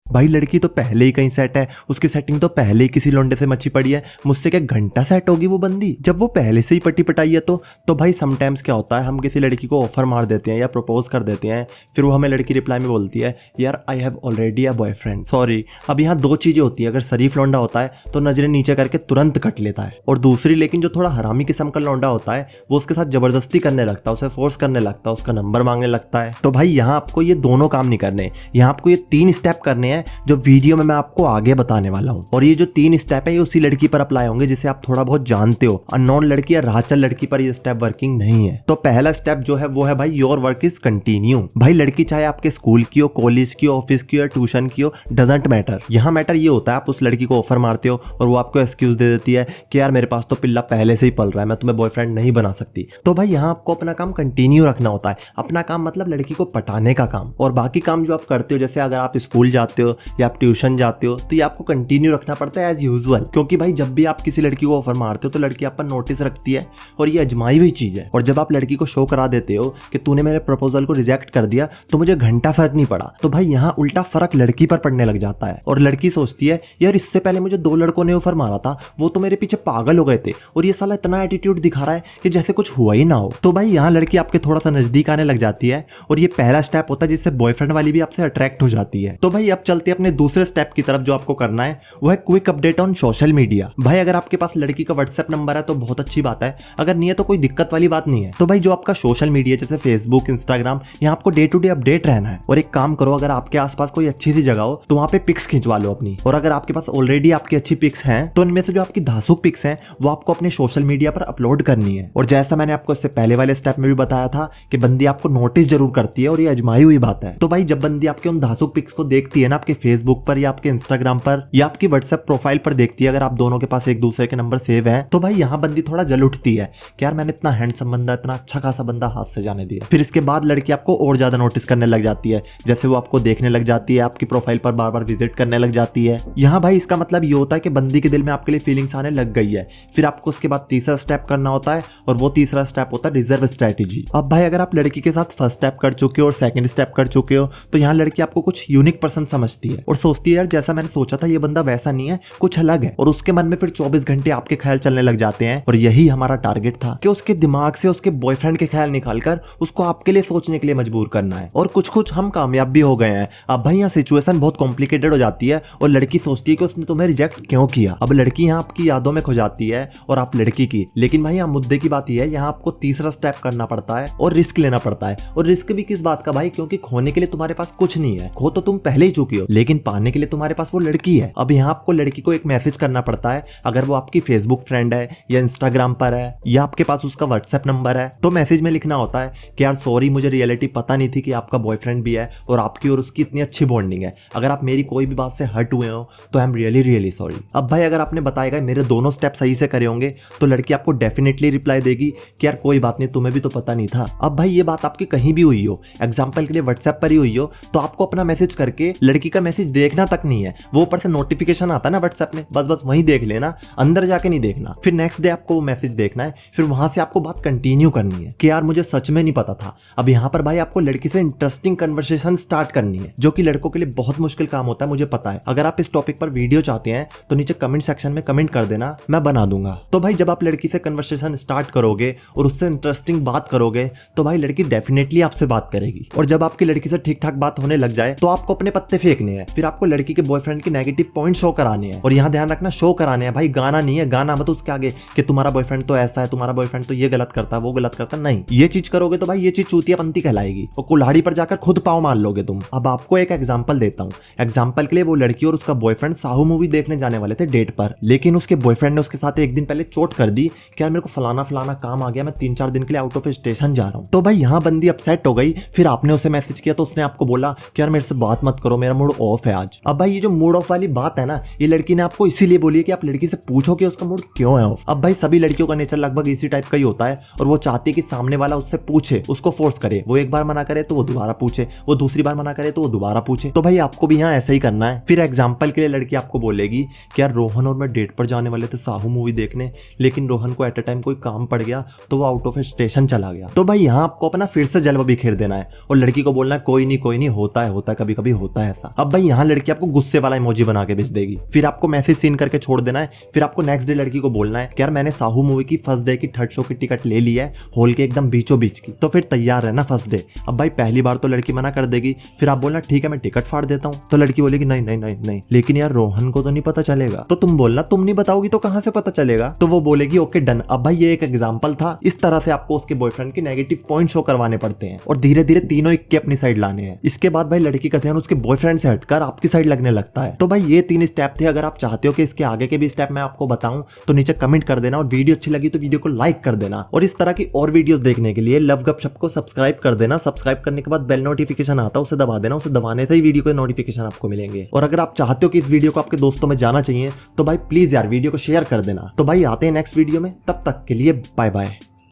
भाई लड़की तो पहले ही कहीं सेट है, उसकी सेटिंग तो पहले ही किसी लौंडे से मची पड़ी है, मुझसे क्या घंटा सेट होगी वो बंदी जब वो पहले से ही पटी पटाई है। तो भाई समटाइम्स क्या होता है, हम किसी लड़की को ऑफर मार देते हैं या प्रपोज कर देते हैं, फिर वो हमें लड़की रिप्लाई में बोलती है यार I have already a boyfriend sorry. अब यहाँ दो चीजें होती है, अगर शरीफ लौंडा होता है तो नजरें नीचे करके तुरंत कट लेता है, और दूसरी लेकिन जो थोड़ा हरामी किस्म का लौंडा होता है वो उसके साथ जबरदस्ती करने लगता है, उसे फोर्स करने लगता है, उसका नंबर मांगने लगता है। तो भाई यहाँ आपको ये दोनों काम नहीं करने, यहाँ आपको ये 3 स्टेप करने हैं जो वीडियो में मैं आपको आगे बताने वाला हूँ। और ये जो 3 स्टेप है ये उसी लड़की पर अप्लाई होंगे जिसे आप थोड़ा बहुत जानते हो। अननोन लड़की या राहचल लड़की पर ये स्टेप वर्किंग नहीं है। तो पहला स्टेप जो है वो है भाई योर वर्क इज कंटिन्यू। भाई लड़की चाहे आपके स्कूल की हो, कॉलेज की हो, ऑफिस की हो, ट्यूशन की हो, डजंट मैटर। यहाँ मैटर ये होता है आप उस लड़की को ऑफर मारते हो और वो आपको एक्सक्यूज दे देती है कि यार मेरे पास तो पिल्ला पहले से ही पल रहा है, मैं तुम्हें बॉयफ्रेंड नहीं बना सकती। तो भाई यहाँ आपको अपना काम कंटिन्यू रखना होता है। अपना काम मतलब लड़की को पटाने का काम, और बाकी काम जो आप करते हो, जैसे अगर आप स्कूल जाते हो या आप ट्यूशन जाते हो तो ये आपको कंटिन्यू रखना पड़ता है एज यूजुअल। क्योंकि भाई जब भी आप किसी लड़की को ऑफर मारते हो तो लड़की आप पर नोटिस रखती है और ये अजमाई हुई चीज है। और जब आप लड़की को शो करा देते हो कि तूने मेरे प्रपोजल को रिजेक्ट कर दिया तो मुझे घंटा फर्क नहीं पड़ा, तो भाई यहाँ उल्टा फर्क लड़की पर पड़ने लग जाता है। और लड़की सोचती है यार इससे पहले मुझे 2 लड़कों ने ऑफर मारा था, वो तो मेरे पीछे पागल हो गए थे और ये साला इतना एटीट्यूड दिखा रहा है कि जैसे कुछ हुआ ही ना हो। तो भाई यहाँ लड़की आपके थोड़ा सा नजदीक आने लग जाती है और ये पहला स्टेप होता है जिससे बॉयफ्रेंड वाली भी आपसे अट्रैक्ट हो जाती है। तो भाई अब चलते हैं अपने दूसरे स्टेप की तरफ। जो आपको करना है वो है quick update on social media. भाई अगर आपके पास लड़की का व्हाट्सएप नंबर है तो बहुत अच्छी बात है, अगर नहीं है तो कोई दिक्कत वाली बात नहीं है। तो भाई जो आपका सोशल मीडिया जैसे फेसबुक, इंस्टाग्राम, यहाँ आपको डे टू डे अपडेट रहना है। और एक काम करो, अगर आपके आसपास कोई अच्छी सी जगह हो तो वहाँ पे पिक्स खिंचवा लो अपनी। और अगर आपके पास ऑलरेडी आपकी अच्छी पिक्स हैं तो इनमें से जो आपकी धांसुक पिक्स हैं वो आपको अपने सोशल मीडिया पर अपलोड करनी है। और जैसा मैंने आपको इससे पहले वाले स्टेप में भी बताया था कि बंदी आपको नोटिस जरूर करती है और ये अजमाई हुई बात है। तो भाई जब बंदी आपके उन धांसुक पिक्स को देखती है ना, आपके फेसबुक पर या आपके इंस्टाग्राम पर या आपकी व्हाट्सएप प्रोफाइल पर देखती है, अगर आप दोनों के पास एक दूसरे के नंबर सेव हैं, तो भाई यहाँ बंदी थोड़ा जल उठती है कि यार मैंने इतना हैंडसम बंदा, इतना अच्छा खासा बंदा हाथ से जाने दिया। फिर इसके बाद लड़की आपको और ज्यादा नोटिस करने लग जाती है, जैसे वो आपको देखने लग जाती है, आपकी प्रोफाइल पर बार बार विजिट करने लग जाती है। यहाँ भाई इसका मतलब ये होता है कि बंदी के दिल में आपके लिए फीलिंग्स आने लग गई है। फिर आपको उसके बाद तीसरा स्टेप करना होता है और वो तीसरा स्टेप होता है रिजर्व स्ट्रेटेजी। अब भाई अगर आप लड़की के साथ फर्स्ट स्टेप कर चुके हो और सेकंड स्टेप कर चुके हो तो यहाँ लड़की आपको कुछ यूनिक पर्सन समझती है और सोचती है यार जैसा मैंने सोचा था ये बंदा वैसा नहीं है, कुछ अलग है। और उसके मन में फिर 24 घंटे आपके ख्याल चलने लग जाते हैं। और यही हमारा टारगेट था कि उसके दिमाग से उसके बॉयफ्रेंड के ख्याल निकालकर उसको आपके लिए सोचने के लिए मजबूर करना है। और कुछ हम कामयाब भी हो गए हैं। अब भाई यहाँ सिचुएशन बहुत कॉम्प्लिकेटेड हो जाती है और लड़की सोचती है कि उसने तुम्हें रिजेक्ट क्यों किया। अब लड़की यहाँ आपकी यादों में खो जाती है और आप लड़की की। लेकिन भाई यहाँ मुद्दे की बात यह है, यहाँ आपको तीसरा स्टेप करना पड़ता है और रिस्क लेना पड़ता है। और रिस्क भी किस बात का भाई, क्योंकि खोने के लिए तुम्हारे पास कुछ नहीं है, खो तो तुम पहले ही चुकी हो, लेकिन पाने के लिए तुम्हारे पास वो लड़की है। अब यहाँ आपको लड़की को एक मैसेज करना पड़ता है, अगर वो आपकी फेसबुक फ्रेंड है या इंस्टाग्राम पर है या आपके पास उसका व्हाट्सएप नंबर है तो मैसेज में लिखना होता है कि यार सॉरी, मुझे रियलिटी पता नहीं थी कि आपका बॉयफ्रेंड भी है और आपकी और उसकी इतनी अच्छी बॉन्डिंग है। अगर आप मेरी कोई भी बात से हर्ट हुए हो तो I am really really sorry. अब भाई अगर आपने बताएगा मेरे दोनों स्टेप सही से करे होंगे तो लड़की आपको डेफिनेटली रिप्लाई देगी कि यार कोई बात नहीं, तुम्हें भी तो पता नहीं था। अब भाई ये बात आपकी कहीं भी हुई हो, एग्जाम्पल के लिए व्हाट्सएप पर ही हुई हो, तो आपको अपना मैसेज करके लड़की का मैसेज देखना तक नहीं है, वो ऊपर से नोटिफिकेशन आता है ना व्हाट्सएप में, बस वहीं देख लेना, अंदर जाके नहीं देखना। फिर नेक्स्ट डे आपको वो मैसेज देखना है, फिर वहां से आपको बात कंटिन्यू करनी है कि यार मुझे सच में नहीं पता था। अब यहाँ पर भाई आपको लड़की से इंटरेस्टिंग कन्वर्सेशन स्टार्ट करनी है, जो कि लड़कों के लिए बहुत मुश्किल काम होता है, मुझे पता है। अगर आप इस टॉपिक पर वीडियो चाहते हैं तो नीचे कमेंट सेक्शन में कमेंट कर देना, मैं बना दूंगा। तो भाई जब आप लड़की से कन्वर्सेशन स्टार्ट करोगे और उससे इंटरेस्टिंग बात करोगे तो भाई लड़की डेफिनेटली आपसे बात करेगी। और जब आपकी लड़की से ठीक ठाक बात होने लग जाए तो आपको अपने पत्ते फेंकने हैं, फिर आपको लड़की के बॉयफ्रेंड के नेगेटिव पॉइंट शो कराने हैं। और यहाँ ध्यान रखना, शो कराने हैं भाई, गाना नहीं है। गाना मत उसके आगे कि तुम्हारा बॉयफ्रेंड तो ऐसा है, तुम्हारा बॉयफ्रेंड तो ये गलत करता है, वो गलत करता है, नहीं। ये चीज करोगे तो भाई ये चीज चूतियापंती कहलाएगी और कुल्हाड़ी पर जाकर खुद पाँव मान लोगे तुम। अब आपको एक एग्जाम्पल देता हूँ। एग्जाम्पल के लिए वो लड़की और उसका बॉयफ्रेंड साहू मूवी देखने जाने वाले थे डेट पर, लेकिन उसके बॉयफ्रेंड ने उसके साथ एक दिन पहले चोट कर दी कि यार मेरे को फलाना फलाना काम आ गया, मैं 3-4 दिन के लिए आउट ऑफ स्टेशन जा रहा हूँ। तो भाई यहाँ बंदी अपसेट हो गई। फिर आपने उसे मैसेज किया तो उसने आपको बोला कि यार मेरे से बात मत करो, मेरा मूड ऑफ है आज। अब भाई ये जो मूड ऑफ वाली बात है ना, ये लड़की ने आपको इसीलिए बोली है कि आप लड़की से पूछो कि उसका मूड क्यों है ऑफ। अब भाई सभी लड़कियों का नेचर लगभग इसी टाइप का ही होता है और वो चाहती है कि सामने वाला उससे पूछे, उसको फोर्स करे। वो एक बार मना करे तो वो दोबारा पूछे, वो दूसरी बार मना करे तो वो दोबारा पूछे। तो भाई आपको भी यहाँ ऐसा ही करना है। फिर एग्जाम्पल के लिए लड़की आपको बोलेगी कि यार रोहन और मैं डेट पर जाने वाले थे साहू मूवी देखने, लेकिन रोहन को एट अ टाइम कोई काम पड़ गया तो वो आउट ऑफ स्टेशन चला गया। तो भाई यहाँ आपको अपना फिर से जलवा बिखेर देना है और लड़की को बोलना है कोई नहीं होता है, कभी कभी होता है ऐसा। अब भाई यहाँ लड़की आपको गुस्से वाला इमोजी बना के भेज देगी, फिर आपको मैसेज सीन करके छोड़ देना है। फिर आपको नेक्स्ट डे लड़की को बोलना है कि यार मैंने साहू मूवी की फर्स्ट डे की थर्ड शो की टिकट ले ली है, हॉल के एकदम बीचों बीच की, तो फिर तैयार रहना फर्स्ट डे। अब भाई पहली बार तो लड़की मना कर देगी, फिर आप बोलना ठीक है मैं टिकट फाड़ देता हूँ, तो लड़की बोलेगी नहीं नहीं नहीं नहीं, लेकिन यार रोहन को तो नहीं पता चलेगा। तो तुम बोलना तुम नहीं बताओगी तो कहां से पता चलेगा, तो वो बोलेगी ओके डन। अब भाई ये एक एग्जांपल था, इस तरह से आपको उसके बॉयफ्रेंड के नेगेटिव पॉइंट शो करवाने पड़ते हैं और धीरे धीरे तीनों एक के अपनी साइड लाने हैं। इसके बाद भाई लड़की का ध्यान उसके बॉयफ्रेंड से हटकर आपकी साइड लगने लगता है। तो भाई ये 3 स्टेप थे। अगर आप चाहते हो कि इसके आगे के भी स्टेप मैं आपको बताऊं तो नीचे कमेंट कर देना, और वीडियो अच्छी लगी तो वीडियो को लाइक कर देना, और इस तरह की और वीडियोस देखने के लिए लव गपशप को सब्सक्राइब कर देना। सब्सक्राइब करने के बाद बेल नोटिफिकेशन आता है उसे दबा देना, उसे दबाने से ही वीडियो के नोटिफिकेशन आपको मिलेंगे। और अगर आप चाहते हो कि इस वीडियो को आपके दोस्तों में जाना चाहिए तो भाई प्लीज यार वीडियो को शेयर कर देना। तो भाई आते हैं नेक्स्ट वीडियो में, तब तक के लिए बाय बाय।